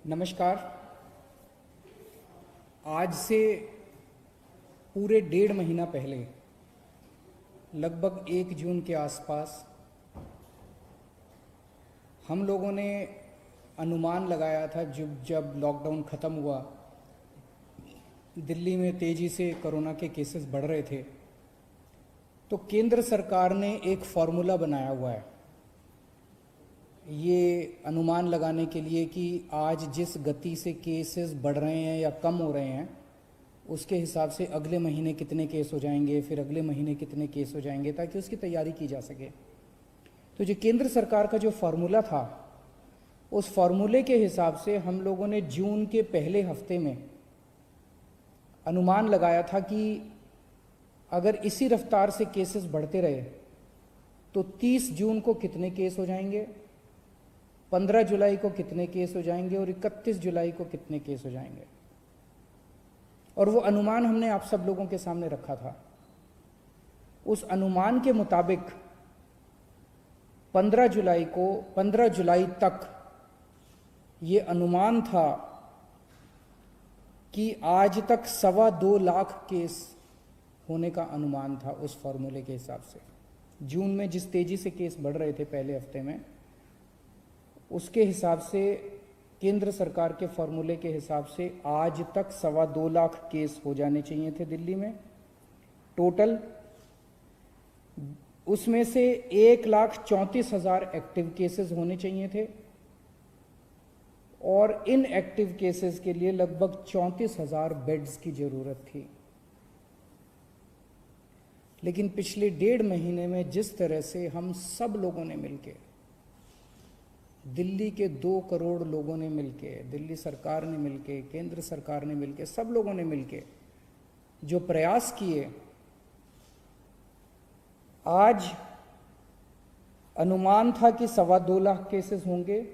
नमस्कार। आज से पूरे 1.5 महीना पहले लगभग 1 जून के आसपास हम लोगों ने अनुमान लगाया था जब लॉकडाउन ख़त्म हुआ, दिल्ली में तेज़ी से कोरोना के केसेस बढ़ रहे थे, तो केंद्र सरकार ने एक फॉर्मूला बनाया हुआ है ये अनुमान लगाने के लिए कि आज जिस गति से केसेस बढ़ रहे हैं या कम हो रहे हैं उसके हिसाब से अगले महीने कितने केस हो जाएंगे, फिर अगले महीने कितने केस हो जाएंगे, ताकि उसकी तैयारी की जा सके। तो जो केंद्र सरकार का जो फार्मूला था, उस फार्मूले के हिसाब से हम लोगों ने जून के पहले हफ्ते में अनुमान लगाया था कि अगर इसी रफ्तार से केसेस बढ़ते रहे तो 30 जून को कितने केस हो जाएंगे, 15 जुलाई को कितने केस हो जाएंगे और 31 जुलाई को कितने केस हो जाएंगे। और वो अनुमान हमने आप सब लोगों के सामने रखा था। उस अनुमान के मुताबिक 15 जुलाई तक ये अनुमान था कि आज तक 2.25 लाख केस होने का अनुमान था। उस फॉर्मूले के हिसाब से जून में जिस तेजी से केस बढ़ रहे थे पहले हफ्ते में, उसके हिसाब से केंद्र सरकार के फॉर्मूले के हिसाब से आज तक 2.25 लाख केस हो जाने चाहिए थे दिल्ली में टोटल। उसमें से 1,34,000 एक्टिव केसेस होने चाहिए थे और इन एक्टिव केसेस के लिए लगभग 34,000 बेड्स की जरूरत थी। लेकिन पिछले 1.5 महीने में जिस तरह से हम सब लोगों ने मिलकर, दिल्ली के 2 करोड़ लोगों ने मिलके, दिल्ली सरकार ने मिलके, केंद्र सरकार ने मिलके, सब लोगों ने मिलके जो प्रयास किए, आज अनुमान था कि 2.25 लाख केसेस होंगे,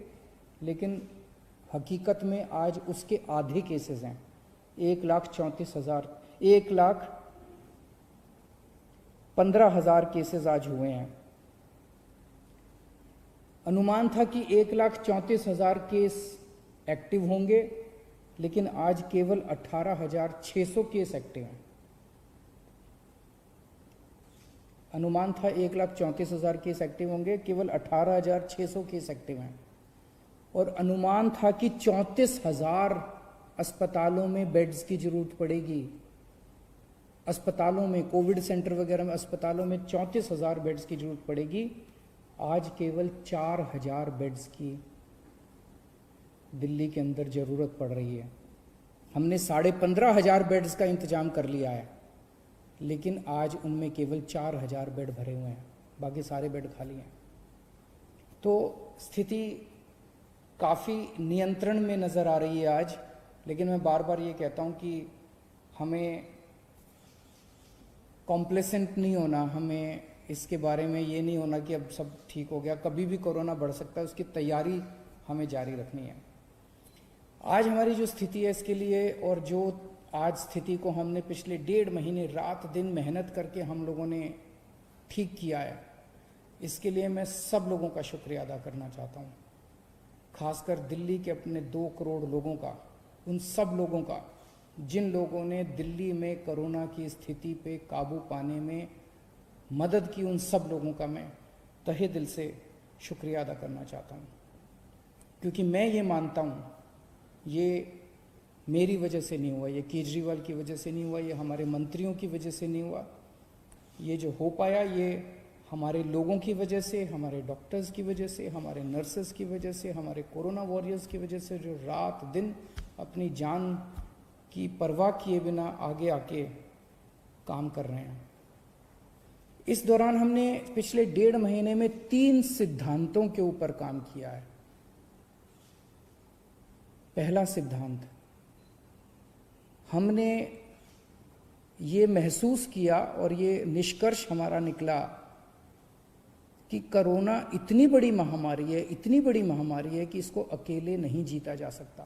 लेकिन हकीकत में आज उसके आधे केसेस हैं। 1,15,000 केसेस आज हुए हैं। अनुमान था कि 1,34,000 केस एक्टिव होंगे, लेकिन आज केवल 18,600 केस एक्टिव हैं। अनुमान था 1,34,000 केस एक्टिव होंगे, केवल 18,600 केस एक्टिव हैं। और अनुमान था कि 34,000 अस्पतालों में बेड्स की जरूरत पड़ेगी। अस्पतालों में, कोविड सेंटर वगैरह में, अस्पतालों में 34,000 बेड्स की जरूरत पड़ेगी। आज केवल 4,000 बेड्स की दिल्ली के अंदर ज़रूरत पड़ रही है। हमने 15,500 बेड्स का इंतजाम कर लिया है, लेकिन आज उनमें केवल 4,000 बेड भरे हुए हैं, बाकी सारे बेड खाली हैं। तो स्थिति काफ़ी नियंत्रण में नज़र आ रही है आज। लेकिन मैं बार बार ये कहता हूँ कि हमें कॉम्प्लेसेंट नहीं होना, हमें इसके बारे में ये नहीं होना कि अब सब ठीक हो गया। कभी भी कोरोना बढ़ सकता है, उसकी तैयारी हमें जारी रखनी है। आज हमारी जो स्थिति है इसके लिए, और जो आज स्थिति को हमने पिछले 1.5 महीने रात दिन मेहनत करके हम लोगों ने ठीक किया है, इसके लिए मैं सब लोगों का शुक्रिया अदा करना चाहता हूँ। खासकर दिल्ली के अपने 2 करोड़ लोगों का, उन सब लोगों का जिन लोगों ने दिल्ली में कोरोना की स्थिति पे काबू पाने में मदद की, उन सब लोगों का मैं तहे दिल से शुक्रिया अदा करना चाहता हूँ। क्योंकि मैं ये मानता हूँ, ये मेरी वजह से नहीं हुआ, ये केजरीवाल की वजह से नहीं हुआ, ये हमारे मंत्रियों की वजह से नहीं हुआ। ये जो हो पाया, ये हमारे लोगों की वजह से, हमारे डॉक्टर्स की वजह से, हमारे नर्सेस की वजह से, हमारे कोरोना वॉरियर्स की वजह से, जो रात दिन अपनी जान की परवाह किए बिना आगे आके काम कर रहे हैं। इस दौरान हमने पिछले 1.5 महीने में 3 सिद्धांतों के ऊपर काम किया है। पहला सिद्धांत, हमने ये महसूस किया और ये निष्कर्ष हमारा निकला कि कोरोना इतनी बड़ी महामारी है, इतनी बड़ी महामारी है कि इसको अकेले नहीं जीता जा सकता।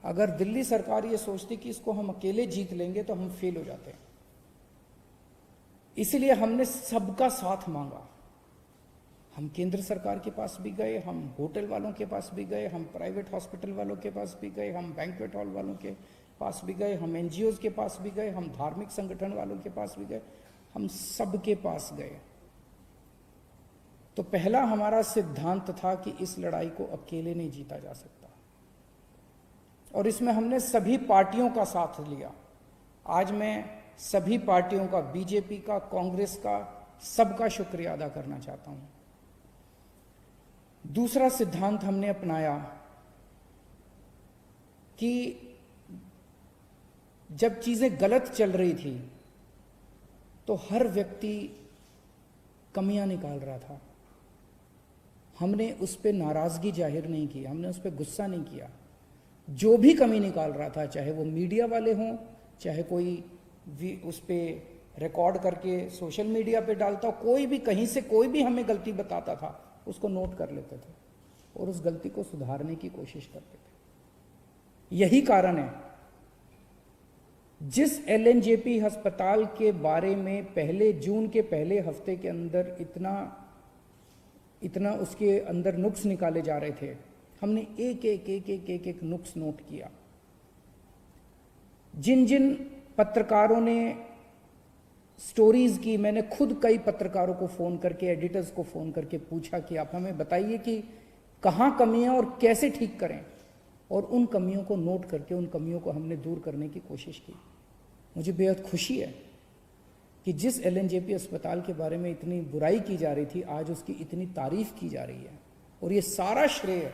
अगर दिल्ली सरकार ये सोचती कि इसको हम अकेले जीत लेंगे तो हम फेल हो जाते हैं। इसलिए हमने सबका साथ मांगा। हम केंद्र सरकार के पास भी गए, हम होटल वालों के पास भी गए, हम प्राइवेट हॉस्पिटल वालों के पास भी गए, हम बैंक्वेट हॉल वालों के पास भी गए, हम एनजीओज के पास भी गए, हम धार्मिक संगठन वालों के पास भी गए, हम सबके पास गए। तो पहला हमारा सिद्धांत था कि इस लड़ाई को अकेले नहीं जीता जा सकता, और इसमें हमने सभी पार्टियों का साथ लिया। आज मैं सभी पार्टियों का, बीजेपी का, कांग्रेस का, सबका शुक्रिया अदा करना चाहता हूं। दूसरा सिद्धांत हमने अपनाया कि जब चीजें गलत चल रही थी तो हर व्यक्ति कमियां निकाल रहा था। हमने उस पर नाराजगी जाहिर नहीं की, हमने उस पर गुस्सा नहीं किया। जो भी कमी निकाल रहा था, चाहे वो मीडिया वाले हों, चाहे कोई भी उस पर रिकॉर्ड करके सोशल मीडिया पे डालता, कोई भी कहीं से कोई भी हमें गलती बताता था, उसको नोट कर लेते थे और उस गलती को सुधारने की कोशिश करते थे। यही कारण है जिस एलएनजेपी अस्पताल के बारे में पहले जून के पहले हफ्ते के अंदर इतना उसके अंदर नुक्स निकाले जा रहे थे, हमने एक नुक्स नोट किया। जिन जिन पत्रकारों ने स्टोरीज की, मैंने खुद कई पत्रकारों को फोन करके, एडिटर्स को फोन करके पूछा कि आप हमें बताइए कि कहां कमियां और कैसे ठीक करें, और उन कमियों को नोट करके उन कमियों को हमने दूर करने की कोशिश की। मुझे बेहद खुशी है कि जिस एलएनजेपी अस्पताल के बारे में इतनी बुराई की जा रही थी, आज उसकी इतनी तारीफ की जा रही है। और ये सारा श्रेय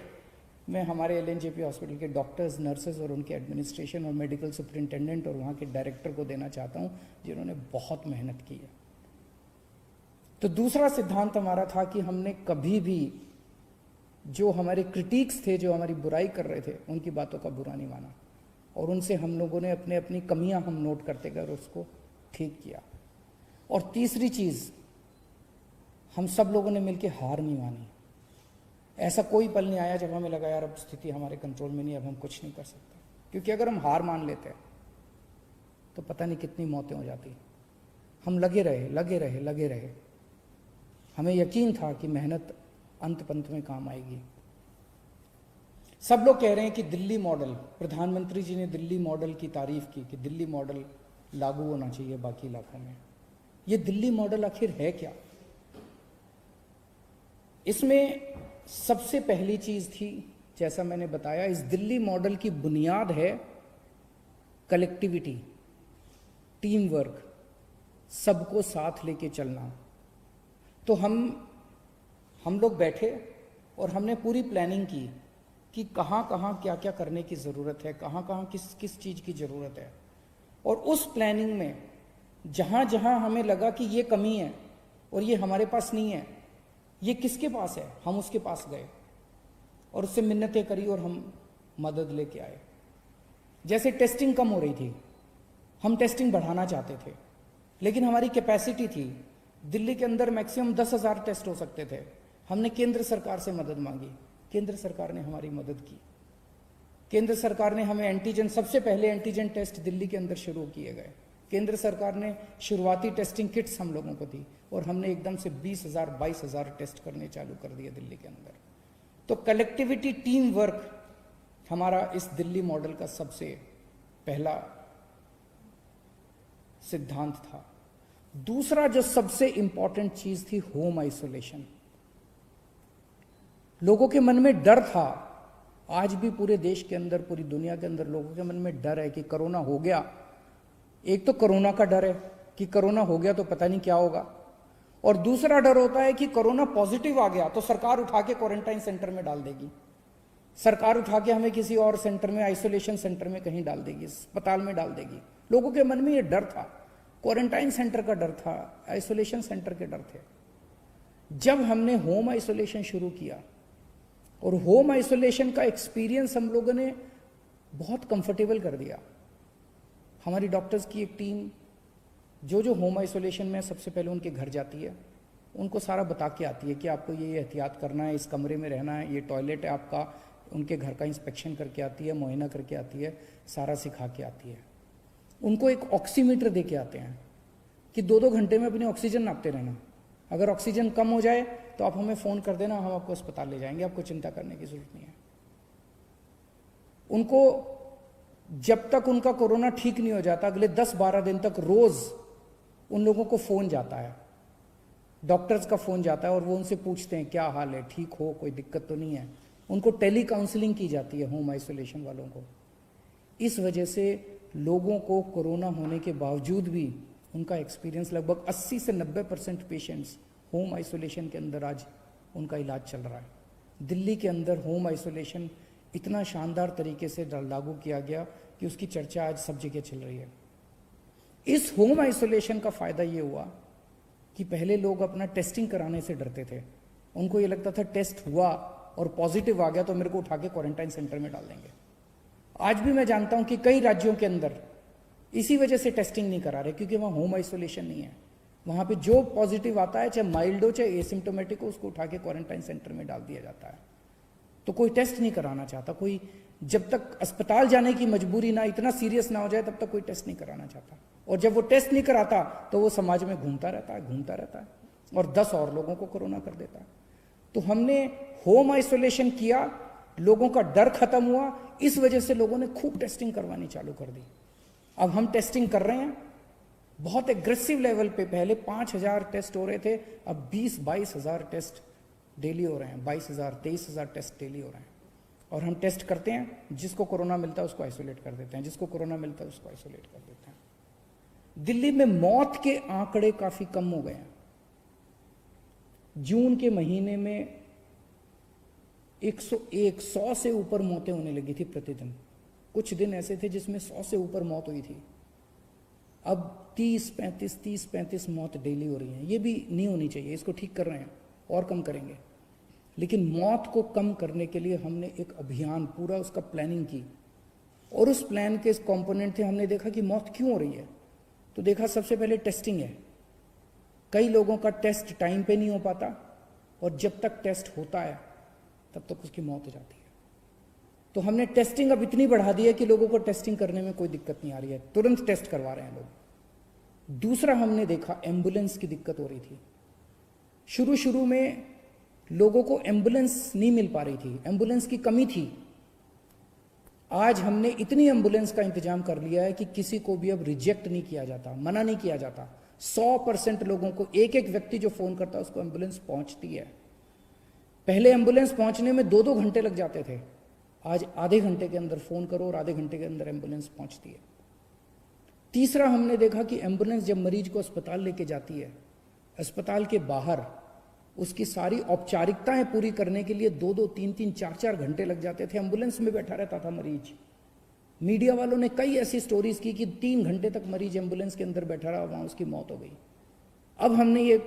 मैं हमारे एलएनजेपी हॉस्पिटल के डॉक्टर्स, नर्सेज और उनके एडमिनिस्ट्रेशन और मेडिकल सुपरिंटेंडेंट और वहाँ के डायरेक्टर को देना चाहता हूँ, जिन्होंने बहुत मेहनत की है। तो दूसरा सिद्धांत हमारा था कि हमने कभी भी जो हमारे क्रिटिक्स थे, जो हमारी बुराई कर रहे थे, उनकी बातों का बुरा नहीं माना, और उनसे हम लोगों ने अपनी कमियां हम नोट करते गए और उसको ठीक किया। और तीसरी चीज, हम सब लोगों ने मिलकर हार नहीं मानी। ऐसा कोई पल नहीं आया जब हमें लगा यार अब स्थिति हमारे कंट्रोल में नहीं, अब हम कुछ नहीं कर सकते। क्योंकि अगर हम हार मान लेते तो पता नहीं कितनी मौतें हो जाती। हम लगे रहे। हमें यकीन था कि मेहनत अंत पंत में काम आएगी। सब लोग कह रहे हैं कि दिल्ली मॉडल, प्रधानमंत्री जी ने दिल्ली मॉडल की तारीफ की कि दिल्ली मॉडल लागू होना चाहिए बाकी इलाकों में। ये दिल्ली मॉडल आखिर है क्या? इसमें सबसे पहली चीज थी, जैसा मैंने बताया, इस दिल्ली मॉडल की बुनियाद है कलेक्टिविटी, टीम वर्क, सबको साथ लेके चलना। तो हम लोग बैठे और हमने पूरी प्लानिंग की कि कहाँ कहाँ क्या क्या करने की ज़रूरत है, कहाँ कहाँ किस किस चीज़ की ज़रूरत है। और उस प्लानिंग में जहाँ जहाँ हमें लगा कि ये कमी है और ये हमारे पास नहीं है, ये किसके पास है, हम उसके पास गए और उससे मिन्नतें करी और हम मदद लेके आए। जैसे टेस्टिंग कम हो रही थी, हम टेस्टिंग बढ़ाना चाहते थे, लेकिन हमारी कैपेसिटी थी, दिल्ली के अंदर मैक्सिमम 10,000 टेस्ट हो सकते थे। हमने केंद्र सरकार से मदद मांगी, केंद्र सरकार ने हमारी मदद की। केंद्र सरकार ने हमें एंटीजन, सबसे पहले एंटीजन टेस्ट दिल्ली के अंदर शुरू किए गए। केंद्र सरकार ने शुरुआती टेस्टिंग किट्स हम लोगों को दी और हमने एकदम से 20,000 22,000 टेस्ट करने चालू कर दिए दिल्ली के अंदर। तो कलेक्टिविटी, टीम वर्क हमारा इस दिल्ली मॉडल का सबसे पहला सिद्धांत था। दूसरा जो सबसे इंपॉर्टेंट चीज थी, होम आइसोलेशन। लोगों के मन में डर था, आज भी पूरे देश के अंदर, पूरी दुनिया के अंदर लोगों के मन में डर है कि कोरोना हो गया। एक तो कोरोना का डर है कि कोरोना हो गया तो पता नहीं क्या होगा, और दूसरा डर होता है कि कोरोना पॉजिटिव आ गया तो सरकार उठा के क्वारंटाइन सेंटर में डाल देगी, सरकार उठा के हमें किसी और सेंटर में, आइसोलेशन सेंटर में कहीं डाल देगी, अस्पताल में डाल देगी। लोगों के मन में ये डर था, क्वारंटाइन सेंटर का डर था, आइसोलेशन सेंटर के डर थे। जब हमने होम आइसोलेशन शुरू किया और होम आइसोलेशन का एक्सपीरियंस हम लोगों ने बहुत कंफर्टेबल कर दिया। हमारी डॉक्टर्स की एक टीम जो होम आइसोलेशन में सबसे पहले उनके घर जाती है, उनको सारा बता के आती है कि आपको ये एहतियात करना है, इस कमरे में रहना है, ये टॉयलेट है आपका। उनके घर का इंस्पेक्शन करके आती है, मुआयना करके आती है, सारा सिखा के आती है। उनको एक ऑक्सीमीटर दे के आते हैं कि 2-2 घंटे में अपनी ऑक्सीजन नापते रहना। अगर ऑक्सीजन कम हो जाए तो आप हमें फ़ोन कर देना, हम आपको अस्पताल ले जाएंगे, आपको चिंता करने की ज़रूरत नहीं है। उनको जब तक उनका कोरोना ठीक नहीं हो जाता, अगले 10-12 दिन तक रोज़ उन लोगों को फ़ोन जाता है, डॉक्टर्स का फ़ोन जाता है और वो उनसे पूछते हैं क्या हाल है, ठीक हो, कोई दिक्कत तो नहीं है। उनको टेली काउंसलिंग की जाती है होम आइसोलेशन वालों को। इस वजह से लोगों को कोरोना होने के बावजूद भी उनका एक्सपीरियंस, लगभग 80 से 90% पेशेंट्स होम आइसोलेशन के अंदर आज उनका इलाज चल रहा है। दिल्ली के अंदर होम आइसोलेशन इतना शानदार तरीके से लागू किया गया कि उसकी चर्चा आज सब जगह चल रही है। इस होम आइसोलेशन का फ़ायदा ये हुआ कि पहले लोग अपना टेस्टिंग कराने से डरते थे। उनको ये लगता था टेस्ट हुआ और पॉजिटिव आ गया तो मेरे को उठा के क्वारंटाइन सेंटर में डाल देंगे। आज भी मैं जानता हूं कि कई राज्यों के अंदर इसी वजह से टेस्टिंग नहीं करा रहे, क्योंकि वहां होम आइसोलेशन नहीं है। वहां पे जो पॉजिटिव आता है, चाहे माइल्ड हो चाहे एसिम्टोमेटिक हो, उसको उठा के क्वारंटाइन सेंटर में डाल दिया जाता है। तो कोई टेस्ट नहीं कराना चाहता, कोई जब तक अस्पताल जाने की मजबूरी ना, इतना सीरियस ना हो जाए, तब तक कोई टेस्ट नहीं कराना चाहता। और जब वो टेस्ट नहीं कराता तो वो समाज में घूमता रहता है और 10 और लोगों को कोरोना कर देता है। तो हमने होम आइसोलेशन किया, लोगों का डर खत्म हुआ, इस वजह से लोगों ने खूब टेस्टिंग करवानी चालू कर दी। अब हम टेस्टिंग कर रहे हैं बहुत एग्रेसिव लेवल पे। पहले 5,000 टेस्ट हो रहे थे, अब 20-22 हज़ार टेस्ट डेली हो रहे हैं। 22,000 23,000 टेस्ट डेली हो रहे हैं। और हम टेस्ट करते हैं, जिसको कोरोना मिलता है उसको आइसोलेट कर देते हैं, जिसको कोरोना मिलता है उसको आइसोलेट कर देते हैं। दिल्ली में मौत के आंकड़े काफी कम हो गए हैं। जून के महीने में 100 से ऊपर मौतें होने लगी थी प्रतिदिन। कुछ दिन ऐसे थे जिसमें 100 से ऊपर मौत हुई थी। अब 30-35 मौत डेली हो रही हैं। ये भी नहीं होनी चाहिए, इसको ठीक कर रहे हैं और कम करेंगे। लेकिन मौत को कम करने के लिए हमने एक अभियान पूरा उसका प्लानिंग की, और उस प्लान के कंपोनेंट थे। हमने देखा कि मौत क्यों हो रही है, तो देखा सबसे पहले टेस्टिंग है। कई लोगों का टेस्ट टाइम पे नहीं हो पाता, और जब तक टेस्ट होता है तब तक उसकी मौत हो जाती है। तो हमने टेस्टिंग अब इतनी बढ़ा दी है कि लोगों को टेस्टिंग करने में कोई दिक्कत नहीं आ रही है, तुरंत टेस्ट करवा रहे हैं लोग। दूसरा हमने देखा एम्बुलेंस की दिक्कत हो रही थी। शुरू में लोगों को एम्बुलेंस नहीं मिल पा रही थी, एम्बुलेंस की कमी थी। आज हमने इतनी एम्बुलेंस का इंतजाम कर लिया है कि किसी को भी अब रिजेक्ट नहीं किया जाता, मना नहीं किया जाता। 100% लोगों को, एक व्यक्ति जो फोन करता है उसको एम्बुलेंस पहुंचती है। पहले एम्बुलेंस पहुंचने में 2-2 घंटे लग जाते थे, आज आधे घंटे के अंदर फोन करो और आधे घंटे के अंदर एम्बुलेंस पहुंचती है। तीसरा हमने देखा कि एम्बुलेंस जब मरीज को अस्पताल लेके जाती है, अस्पताल के बाहर उसकी सारी औपचारिकताएं पूरी करने के लिए 2-2, 3-3, 4-4 घंटे लग जाते थे। एम्बुलेंस में बैठा रहता था मरीज। मीडिया वालों ने कई ऐसी स्टोरीज की कि 3 घंटे तक मरीज एम्बुलेंस के अंदर बैठा रहा, वहां उसकी मौत हो गई। अब हमने ये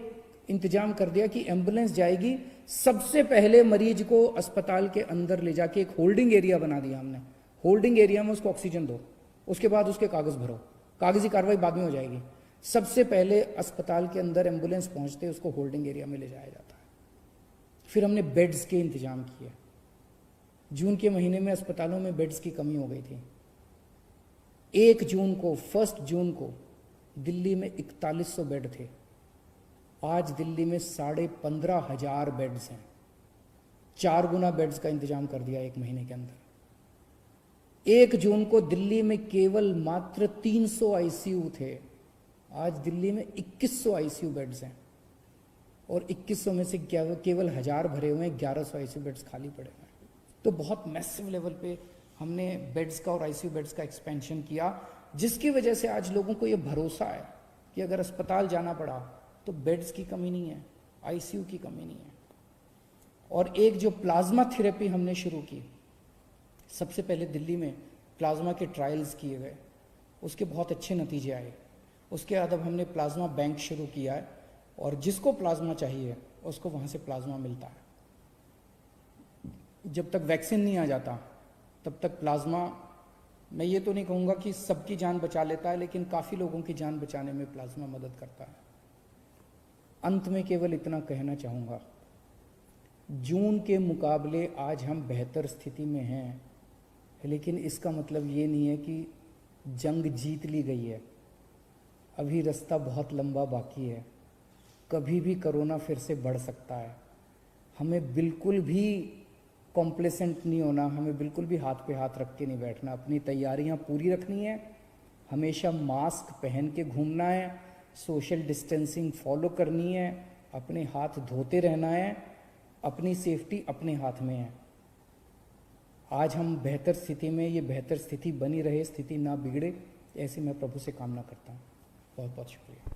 इंतजाम कर दिया कि एम्बुलेंस जाएगी, सबसे पहले मरीज को अस्पताल के अंदर ले जाके एक होल्डिंग एरिया बना दिया हमने। होल्डिंग एरिया में उसको ऑक्सीजन दो, उसके बाद उसके कागज भरो, कागजी कार्रवाई बाद में हो जाएगी। सबसे पहले अस्पताल के अंदर एम्बुलेंस पहुंचते उसको होल्डिंग एरिया में ले जाया जाता है। फिर हमने बेड्स के इंतजाम किए। जून के महीने में अस्पतालों में बेड्स की कमी हो गई थी। 1 जून को दिल्ली में 4100 बेड थे। आज दिल्ली में 15,500 बेड्स हैं। 4 गुना बेड्स का इंतजाम कर दिया 1 महीने के अंदर। 1 जून को दिल्ली में केवल मात्र 300 आईसीयू थे, आज दिल्ली में 2100 आईसीयू बेड्स हैं, और 2100 में से केवल 1000 भरे हुए हैं, 1100 आईसीयू बेड्स खाली पड़े हुए हैं। तो बहुत मैसिव लेवल पे हमने बेड्स का और आईसीयू बेड्स का एक्सपेंशन किया, जिसकी वजह से आज लोगों को ये भरोसा है कि अगर अस्पताल जाना पड़ा तो बेड्स की कमी नहीं है, आईसीयू की कमी नहीं है। और एक जो प्लाज्मा थेरेपी हमने शुरू की, सबसे पहले दिल्ली में प्लाज्मा के ट्रायल्स किए गए, उसके बहुत अच्छे नतीजे आए। उसके बाद अब हमने प्लाज्मा बैंक शुरू किया है, और जिसको प्लाज्मा चाहिए उसको वहाँ से प्लाज्मा मिलता है। जब तक वैक्सीन नहीं आ जाता तब तक प्लाज्मा, मैं ये तो नहीं कहूँगा कि सबकी जान बचा लेता है, लेकिन काफ़ी लोगों की जान बचाने में प्लाज्मा मदद करता है। अंत में केवल इतना कहना चाहूँगा, जून के मुकाबले आज हम बेहतर स्थिति में हैं, लेकिन इसका मतलब ये नहीं है कि जंग जीत ली गई है। अभी रास्ता बहुत लंबा बाकी है। कभी भी कोरोना फिर से बढ़ सकता है। हमें बिल्कुल भी कॉम्प्लेसेंट नहीं होना, हमें बिल्कुल भी हाथ पे हाथ रख के नहीं बैठना, अपनी तैयारियां पूरी रखनी है, हमेशा मास्क पहन के घूमना है, सोशल डिस्टेंसिंग फॉलो करनी है, अपने हाथ धोते रहना है, अपनी सेफ्टी अपने हाथ में है। आज हम बेहतर स्थिति में, ये बेहतर स्थिति बनी रहे, स्थिति ना बिगड़े, ऐसी मैं प्रभु से कामना करता हूँ। बहुत बहुत शुक्रिया।